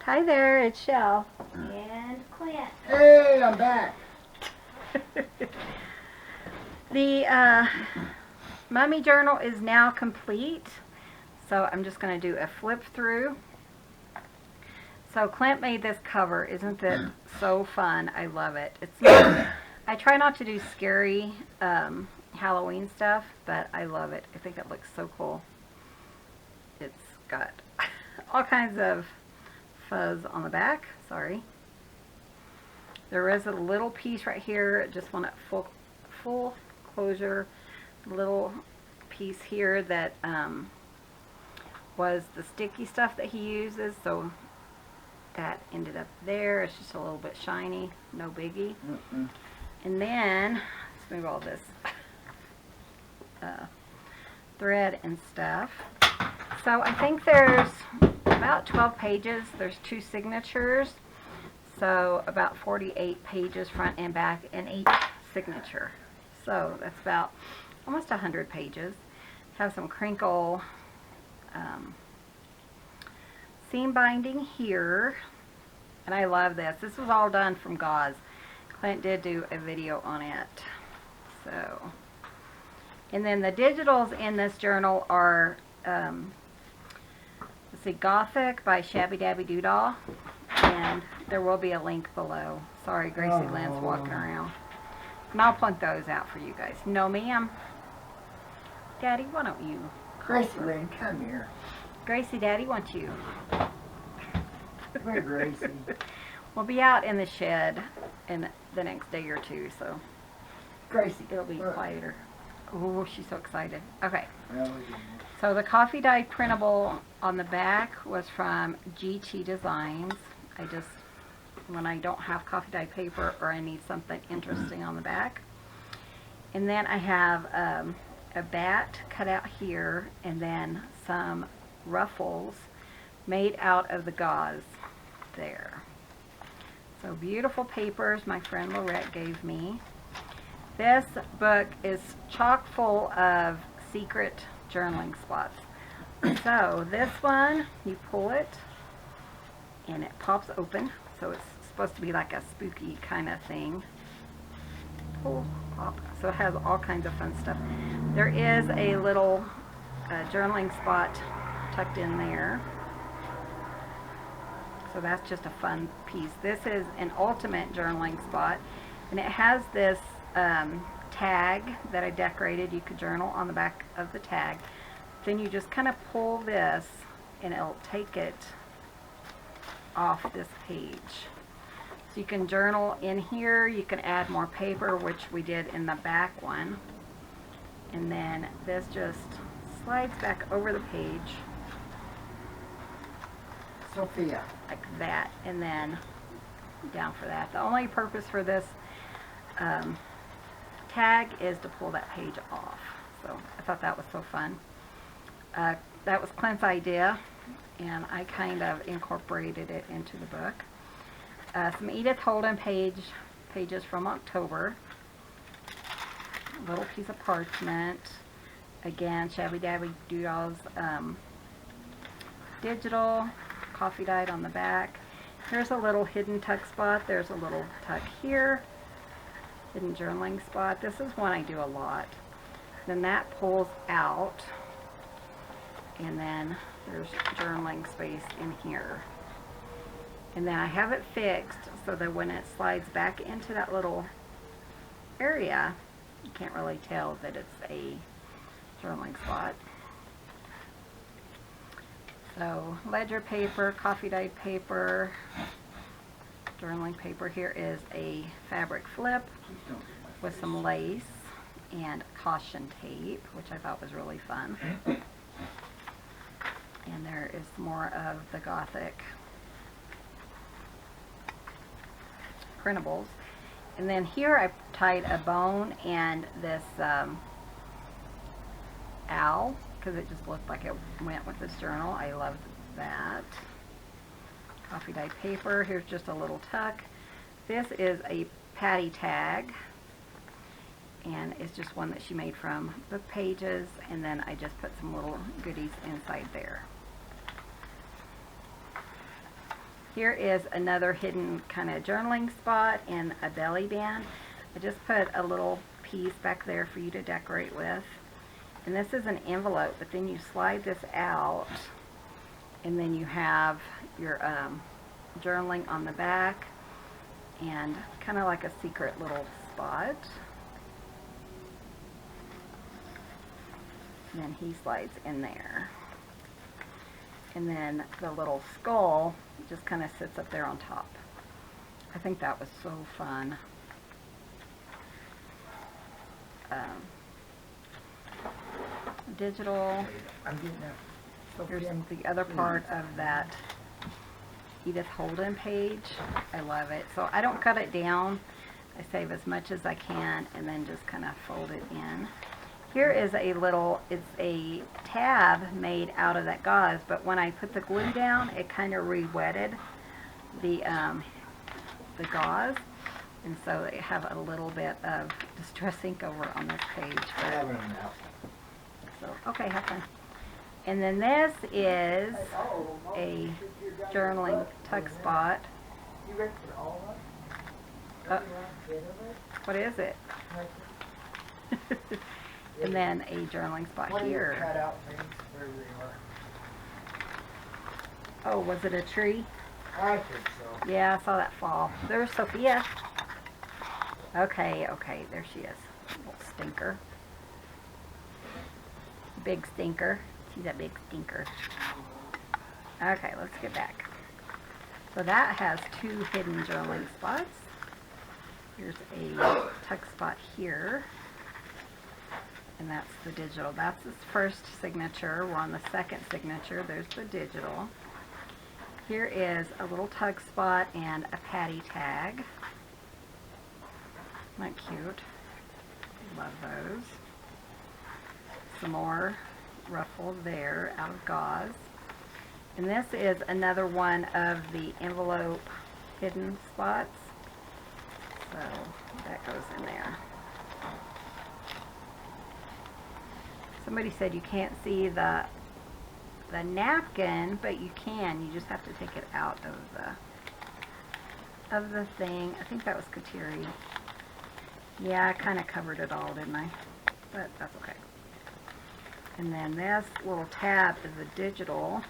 Hi there, it's Shell. And Clint. Hey, I'm back. The mummy journal is now complete. So I'm just going to do a flip through. So Clint made this cover. Isn't it so fun? I love it. It's not, I try not to do scary Halloween stuff, but I love it. I think it looks so cool. It's got all kinds of fuzz on the back. Sorry. There is a little piece right here. Just want it full closure. Little piece here that was the sticky stuff that he uses. So that ended up there. It's just a little bit shiny. No biggie. And then let's move all this thread and stuff. So I think there's about 12 pages. There's 2 signatures. So about 48 pages front and back in each signature. So that's about almost 100 pages. Have some crinkle seam binding here. And I love this. This was all done from gauze. Clint did do a video on it. So, and then the digitals in this journal are let's see, Gothic by Shabby Dabby DooDah, and there will be a link below. Sorry, Gracie Lynn's walking around. And I'll point those out for you guys. No, ma'am. Daddy, why don't you? Gracie Lynn, come here. Gracie, Daddy wants you. Come here, Gracie. We'll be out in the shed in the next day or two, so Gracie. it'll be quieter. Oh, she's so excited. Okay. Well, So the coffee dye printable on the back was from GT Designs. I just, when I don't have coffee dye paper or I need something interesting on the back. And then I have a bat cut out here and then some ruffles made out of the gauze there. So beautiful papers my friend Lorette gave me. This book is chock full of secret journaling spots. So this one, you pull it and it pops open. So it's supposed to be like a spooky kind of thing. Pull, pop. So it has all kinds of fun stuff. There is a little journaling spot tucked in there. So that's just a fun piece. This is an ultimate journaling spot, and it has this tag that I decorated. You could journal on the back of the tag. Then you just kind of pull this and it'll take it off this page. So you can journal in here. You can add more paper, which we did in the back one. And then this just slides back over the page. Sophia. Like that, and then down for that. The only purpose for this tag is to pull that page off. So I thought that was so fun. That was Clint's idea, and I kind of incorporated it into the book. Some Edith Holden pages from October. A little piece of parchment. Again, Shabby Dabby DooDah's digital. Coffee dyed on the back. Here's a little hidden tuck spot. There's a little tuck here. Hidden journaling spot. This is one I do a lot. Then that pulls out. And then there's journaling space in here. And then I have it fixed so that when it slides back into that little area, you can't really tell that it's a journaling spot. So ledger paper, coffee dyed paper, journaling paper. Here is a fabric flip with some lace and caution tape, which I thought was really fun. And there is more of the Gothic printables. And then here I tied a bone and this owl, because it just looked like it went with this journal. I loved that. Coffee dyed paper. Here's just a little tuck. This is a Patty tag, and it's just one that she made from book pages, and then I just put some little goodies inside there. Here is another hidden kind of journaling spot and a belly band. I just put a little piece back there for you to decorate with. And this is an envelope, but then you slide this out and then you have your journaling on the back and kind of like a secret little spot. And then he slides in there. And then the little skull just kind of sits up there on top. I think that was so fun. Digital. I'm getting that. Here's Sophia, the other part of that Edith Holden page. I love it. So I don't cut it down. I save as much as I can and then just kind of fold it in. Here is a little, it's a tab made out of that gauze, but when I put the glue down, it kind of re-wetted the gauze. And so they have a little bit of distress ink over on this page. I have it now. So, okay, have fun. And then this is a journaling tuck spot. You ready for all of it? What is it? And then a journaling spot What are your here. cutout things? There they are. Oh, was it a tree? I think so. Yeah, I saw that fall. There's Sophia. Okay, okay, there she is. Little stinker. Big stinker. She's a big stinker. Okay, let's get back. So that has two hidden journaling spots. Here's a tuck spot here. And that's the digital. That's his first signature. We're on the second signature. There's the digital. Here is a little tug spot and a patty tag. Isn't that cute? Love those. Some more ruffles there out of gauze. And this is another one of the envelope hidden spots. So that goes in there. Somebody said you can't see the napkin, but you can. You just have to take it out of the thing. I think that was Kateri. Yeah, I kind of covered it all, didn't I? But that's okay. And then this little tab is a digital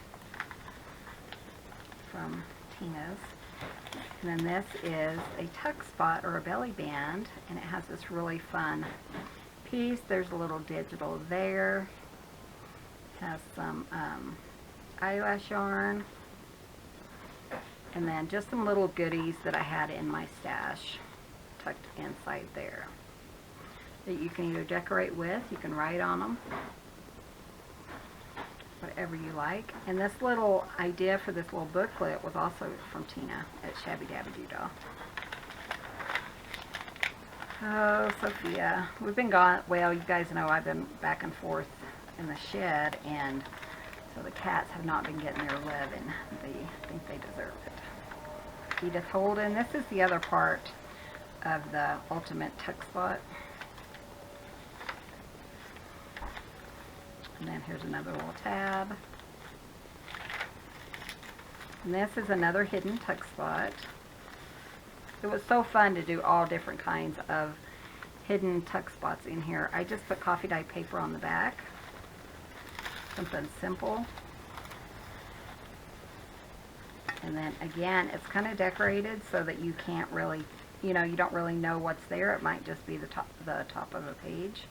from Tina's. And then this is a tuck spot or a belly band, and it has this really fun piece. There's a little digital there. Has some eyelash yarn. And then just some little goodies that I had in my stash tucked inside there that you can either decorate with, you can write on them, whatever you like. And this little idea for this little booklet was also from Tina at Shabby Dabby DooDah. Oh, Sophia. We've been gone, well, you guys know I've been back and forth in the shed, and so the cats have not been getting their love, and they think they deserve it. Edith Holden. This is the other part of the ultimate tuck spot. And then here's another little tab. And this is another hidden tuck spot. It was so fun to do all different kinds of hidden tuck spots in here. I just put coffee dye paper on the back. Something simple. And then again, it's kind of decorated so that you can't really, you know, you don't really know what's there. It might just be the top of a page.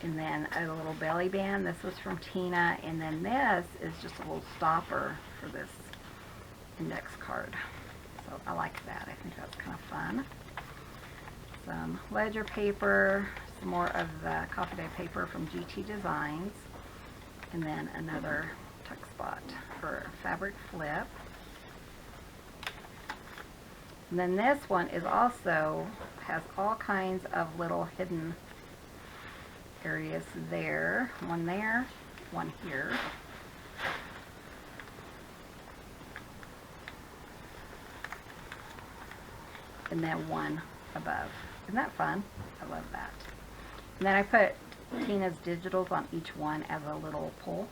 And then a little belly band. This was from Tina. And then this is just a little stopper for this index card. So I like that. I think that's kind of fun. Some ledger paper, some more of the coffee dye paper from GT Designs, and then another tuck spot for fabric flip. And then this one is also, has all kinds of little hidden areas there. One there, one here. And then one above. Isn't that fun? I love that. And then I put Tina's digitals on each one as a little pull.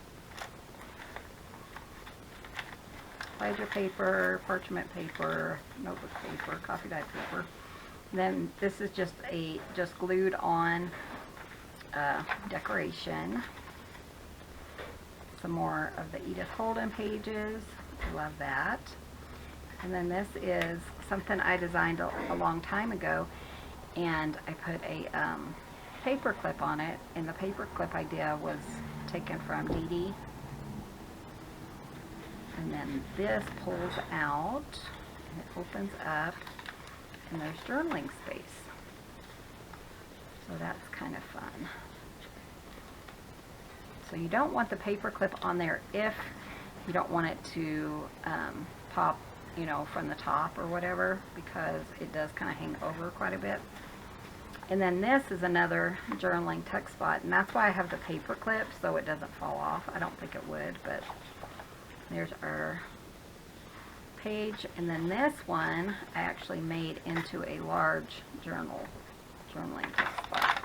ledger paper, parchment paper, notebook paper, coffee dye paper. Then this is just glued on decoration. Some more of the Edith Holden pages. Love that. And then this is something I designed a long time ago, and I put a paper clip on it, and the paper clip idea was taken from DooDah. And then this pulls out, and it opens up, and there's journaling space. So that's kind of fun. So you don't want the paper clip on there if you don't want it to pop, you know, from the top or whatever, because it does kind of hang over quite a bit. And then this is another journaling tuck spot, and that's why I have the paper clip so it doesn't fall off. I don't think it would, but there's our page. And then this one I actually made into a large journaling tuck spot.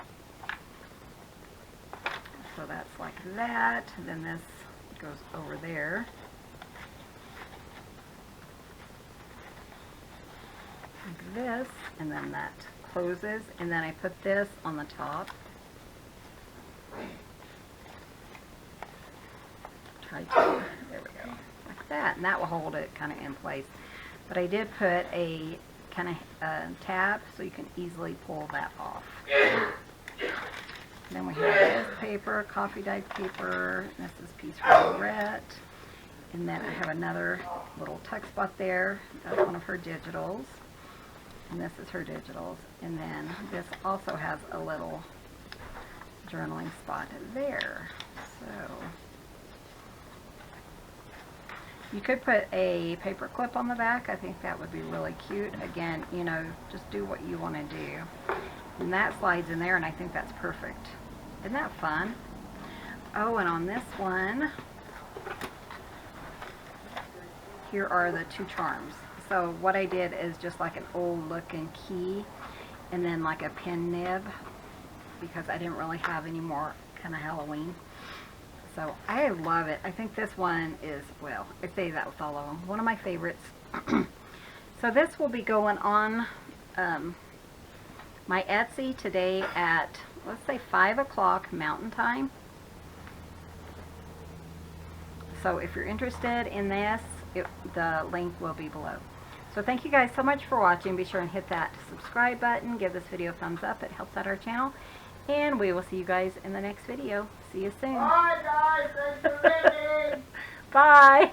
So that's like that. And then this goes over there. Like this, and then that closes, and then I put this on the top. There we go, like that, and that will hold it kind of in place. But I did put a kind of tab so you can easily pull that off. Then we have this paper, coffee dye paper. This is piece from Rhett. And then I have another little tuck spot there. That's one of her digitals. And this is her digitals. And then this also has a little journaling spot there. So you could put a paper clip on the back. I think that would be really cute. Again, you know, just do what you want to do. And that slides in there, and I think that's perfect. Isn't that fun? Oh, and on this one, here are the two charms. So what I did is just like an old looking key, and then like a pin nib, because I didn't really have any more kind of Halloween. So I love it. I think this one is, well, I say that with all of them, one of my favorites. So this will be going on my Etsy today at, let's say, 5 o'clock Mountain Time. So if you're interested in this, the link will be below. So thank you guys so much for watching. Be sure and hit that subscribe button. Give this video a thumbs up. It helps out our channel. And we will see you guys in the next video. See you soon. Bye, guys. Thanks for listening. Bye.